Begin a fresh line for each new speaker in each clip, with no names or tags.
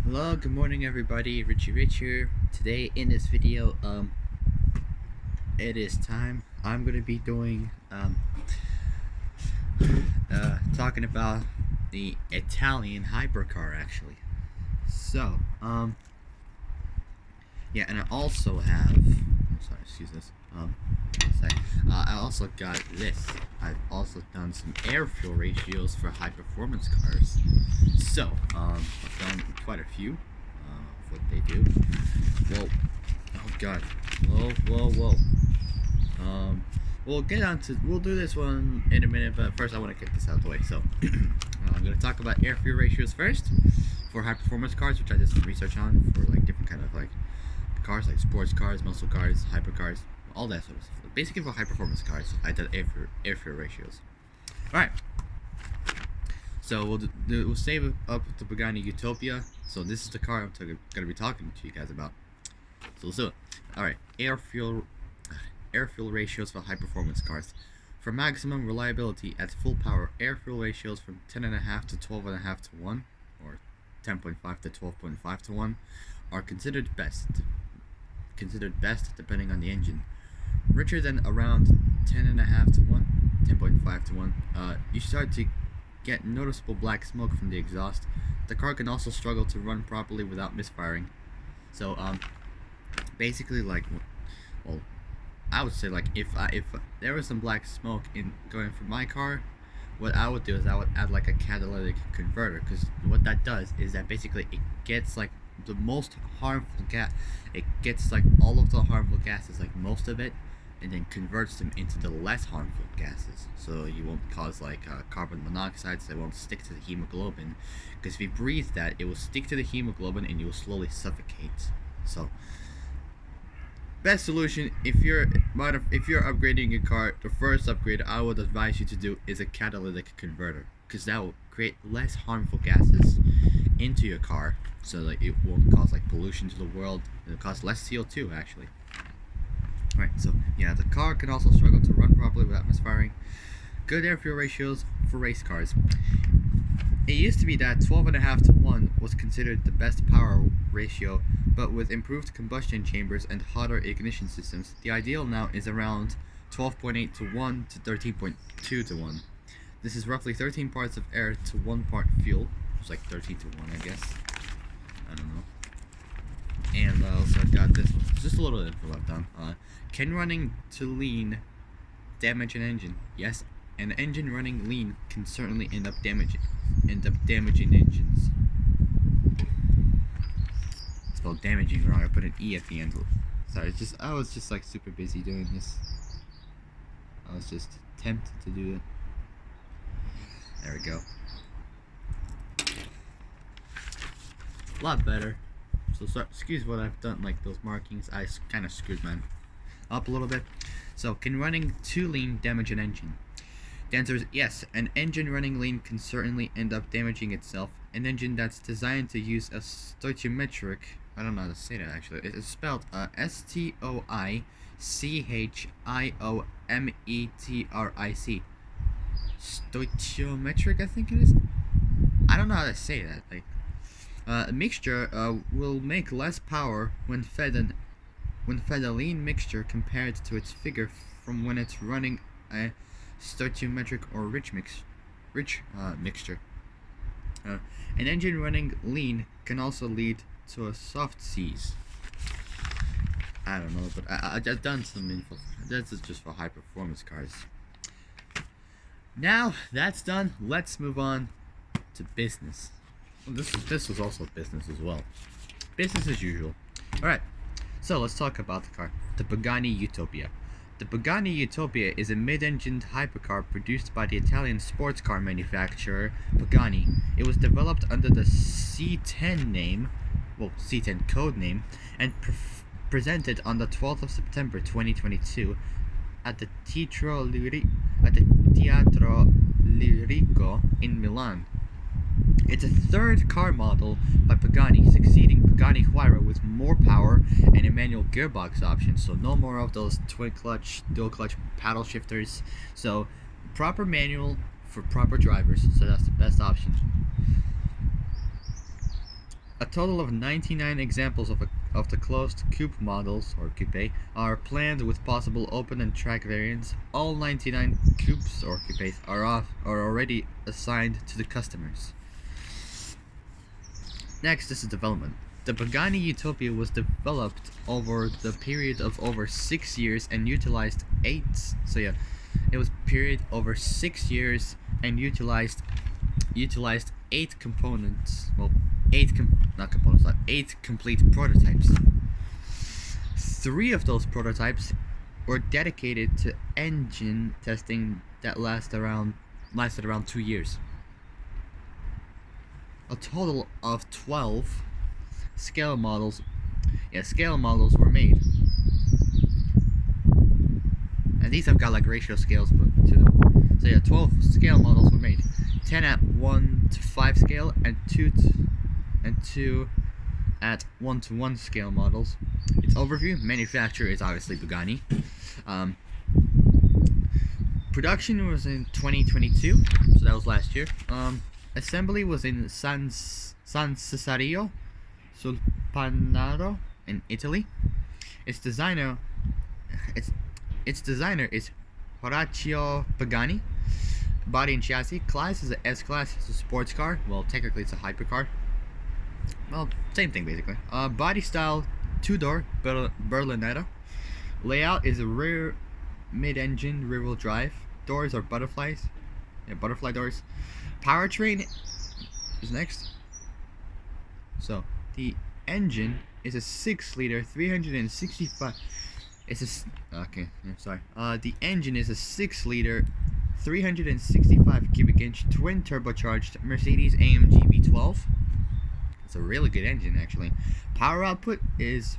Hello, good morning everybody, Richie Rich here. Today in this video, it is time. I'm gonna be doing, talking about the Italian hypercar actually. So, yeah, and I also have, I'm sorry, excuse this, sorry. I also got this. I've also done some air fuel ratios for high performance cars. So, I've done quite a few, of what they do. Well, oh god. Whoa. We'll do this one in a minute, but first I want to get this out of the way. So, I'm going to talk about air fuel ratios first for high performance cars, which I did some research on for like different kind of like cars, like sports cars, muscle cars, hypercars, all that sort of stuff. Basically for high performance cars, I did air fuel ratios. All right. So we'll save up the Pagani Utopia. So this is the car I'm going to be talking to you guys about. So let's do it. All right, air fuel ratios for high performance cars. For maximum reliability at full power, air fuel ratios from 10.5 to 12.5 to 1, or 10.5 to 12.5 to 1, are considered best. Depending on the engine. Richer than around 10.5 to 1, 10.5 to 1, you start to get noticeable black smoke from the exhaust. The car can also struggle to run properly without misfiring. So, basically, like, well, I would say, like, if there was some black smoke in going from my car, what I would do is I would add like a catalytic converter, because what that does is that basically it gets like the most harmful gas. It gets like all of the harmful gases, like most of it, and then converts them into the less harmful gases. So you won't cause like carbon monoxide, so it won't stick to the hemoglobin. Because if you breathe that, it will stick to the hemoglobin and you will slowly suffocate. So best solution if you're upgrading your car, the first upgrade I would advise you to do is a catalytic converter, because that will create less harmful gases into your car, so that it won't cause like pollution to the world. It'll cause less CO2 actually. Alright, so yeah, the car can also struggle to run properly without misfiring. Good air fuel ratios for race cars. It used to be that 12.5 to 1 was considered the best power ratio, but with improved combustion chambers and hotter ignition systems, the ideal now is around 12.8 to 1 to 13.2 to 1. This is roughly 13 parts of air to 1 part fuel. It's like 13 to 1, I guess. I don't know. And also I got this one. Just a little info I've done. Can running to lean damage an engine? Yes, an engine running lean can certainly end up damaging engines. It's spelled damaging wrong. I put an E at the end. Sorry, I was just like super busy doing this. I was just tempted to do it. There we go. A lot better. So sorry, excuse what I've done, like those markings. I kind of screwed mine up a little bit. So, can running too lean damage an engine? The answer is yes. An engine running lean can certainly end up damaging itself. An engine that's designed to use a stoichiometric, I don't know how to say that actually. It's spelled Stoichiometric. Stoichiometric, I think it is. I don't know how to say that. Like, a mixture will make less power when fed a lean mixture compared to its figure from when it's running a stoichiometric or rich mixture. An engine running lean can also lead to a soft seize. I don't know, but I've done some info. This is just for high performance cars. Now that's done, let's move on to business. Well, this was also business as well. Business as usual. Alright, so let's talk about the car. The Pagani Utopia. The Pagani Utopia is a mid-engined hypercar produced by the Italian sports car manufacturer Pagani. It was developed under the C10 code name, and presented on the 12th of September 2022 at the Teatro Lirico in Milan. It's a third car model by Pagani, succeeding Pagani Huayra with more power and a manual gearbox option, so no more of those twin clutch, dual clutch paddle shifters. So proper manual for proper drivers, so that's the best option. A total of 99 examples of the closed coupe models, or coupe, are planned with possible open and track variants. All 99 coupes or coupes are already assigned to the customers. Next, this is development. The Pagani Utopia was developed over the period of over 6 years and utilized 8. So yeah, it was period over 6 years and utilized 8 components. Well, 8 not components, but 8 complete prototypes. 3 of those prototypes were dedicated to engine testing that lasted around 2 years. A total of 12 scale models were made, and these have got like ratio scales put to them. So yeah, 12 scale models were made, 10 at 1:5 scale and 2 at 1:1 scale models. Its overview: manufacturer is obviously Pagani. Production was in 2022, so that was last year. Assembly was in San Cesario Sulpanaro in Italy. Its designer is Horacio Pagani. Body and chassis: class is a S-Class. It's a sports car. Well, technically it's a hypercar. Well, same thing basically. Body style: two-door Berlinetta. Layout is a rear mid-engine rear-wheel drive. Doors are butterflies. Yeah, butterfly doors. Powertrain is next. So the engine is a 6-liter 365. The engine is a 6-liter 365 cubic inch twin turbocharged Mercedes-AMG V12. It's a really good engine actually. Power output is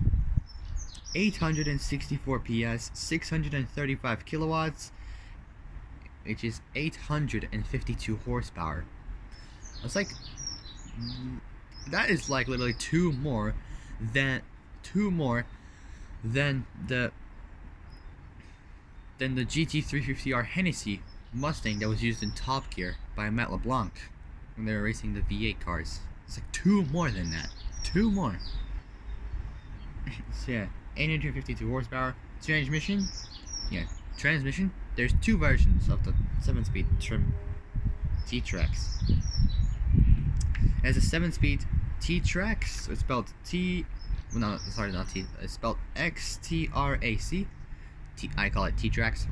864 PS, 635 kilowatts, which is 852 horsepower. It's like, that is like literally two more than the GT350R Hennessy Mustang that was used in Top Gear by Matt LeBlanc when they were racing the V8 cars. It's like two more than that. Two more. So yeah, 852 horsepower. Transmission. Yeah, transmission. There's two versions of the 7-speed trim T-Trax. It has a 7-speed T-Trax. It's spelled T. No, sorry, not T. It's spelled XTRAC. I call it T-Trax.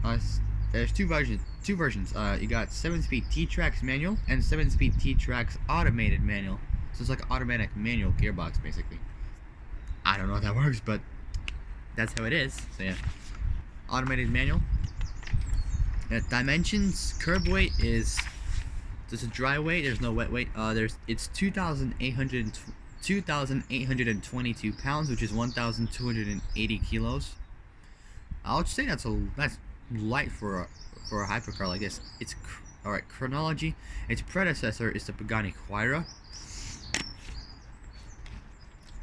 There's two versions. You got 7-speed T-Trax manual and 7-speed T-Trax automated manual. So it's like an automatic manual gearbox, basically. I don't know how that works, but that's how it is. So yeah, automated manual. Dimensions: curb weight is there's a dry weight. There's no wet weight. It's 2,822 pounds, which is 1,280 kilos. I would say that's light for a hypercar like this. It's alright. Chronology: its predecessor is the Pagani Huayra.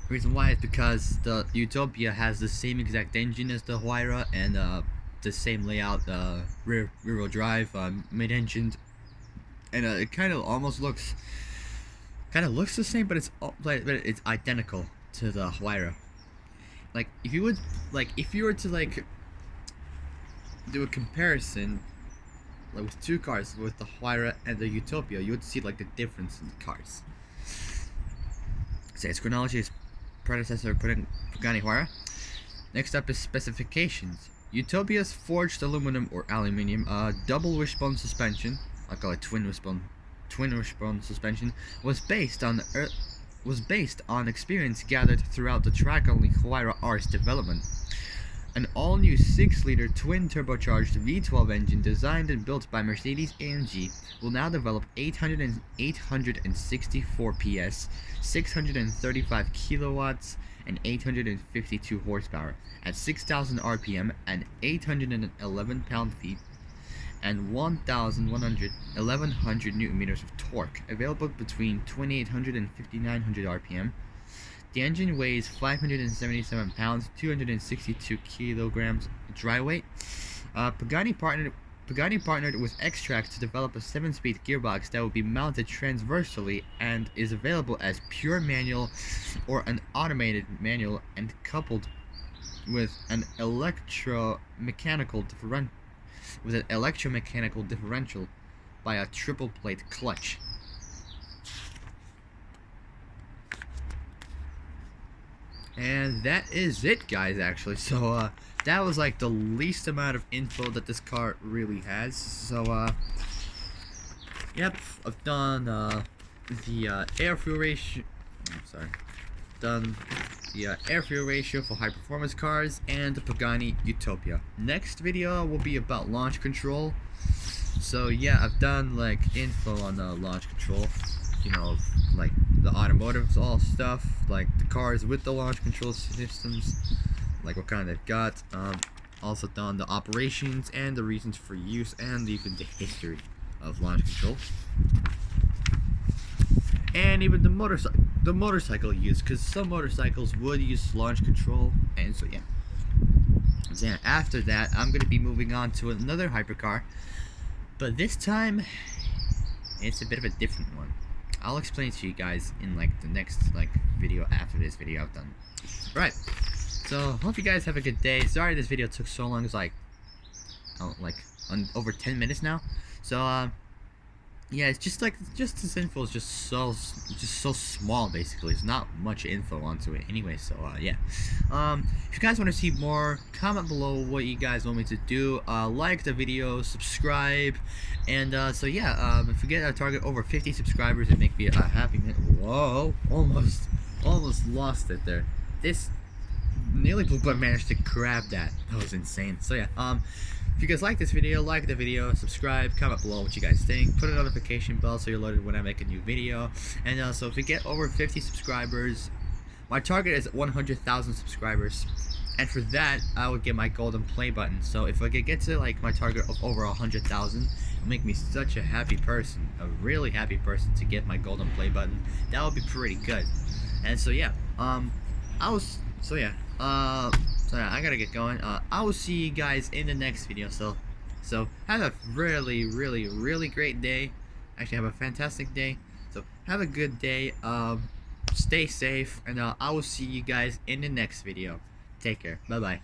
Reason why is because the Utopia has the same exact engine as the Huayra and the same layout, rear-wheel drive, mid-engine, and it kind of almost looks the same, but it's identical to the Huayra. Like if you were to like do a comparison like with two cars, with the Huayra and the Utopia, you would see like the difference in the cars. So its chronology is predecessor Pagani Huayra. Next up is specifications. Utopia's forged aluminum or aluminium, double wishbone suspension, I call it twin wishbone suspension, was based on experience gathered throughout the track-only Huayra R's development. An all-new 6-liter twin turbocharged V12 engine designed and built by Mercedes-AMG will now develop 864 PS, 635 kilowatts, and 852 horsepower at 6,000 RPM and 811 pound-feet and 1,100 newton meters of torque, available between 2,800 and 5,900 RPM. The engine weighs 577 pounds, 262 kilograms dry weight. Pagani partnered Pagani partnered with X-Track to develop a 7-speed gearbox that will be mounted transversely and is available as pure manual or an automated manual and coupled with an electromechanical differential by a triple plate clutch. And that is it, guys, actually. So that was like the least amount of info that this car really has. So yep, I've done the air fuel ratio. I'm sorry. Done the air fuel ratio for high performance cars and the Pagani Utopia. Next video will be about launch control. So yeah, I've done like info on the launch control, you know, like the automotive all stuff, like the cars with the launch control systems, like what kind they've got. Also done the operations and the reasons for use and even the history of launch control. And even the motorcycle use, because some motorcycles would use launch control, and so yeah. Then after that, I'm gonna be moving on to another hypercar, but this time it's a bit of a different one. I'll explain to you guys in like the next like video after this video I've done. Right. So hope you guys have a good day. Sorry this video took so long. It's like over 10 minutes now. So yeah, it's just this info is just so small. Basically, it's not much info onto it anyway. So yeah, if you guys want to see more, comment below what you guys want me to do. Like the video, subscribe, and so yeah, if we get our target over 50 subscribers, it make me a happy man. Whoa, almost lost it there. This nearly blew, but managed to grab that. That was insane. So yeah, if you guys like this video, like the video, subscribe, comment below what you guys think, put a notification bell so you're alerted when I make a new video. And so if we get over 50 subscribers, my target is 100,000 subscribers, and for that I would get my golden play button. So if I could get to like my target of over 100,000, it'll make me such a happy person, a really happy person, to get my golden play button. That would be pretty good. And so yeah, so yeah, I gotta get going. I will see you guys in the next video. So have a really great day. Actually, have a fantastic day. So have a good day. Stay safe, and I will see you guys in the next video. Take care. Bye bye.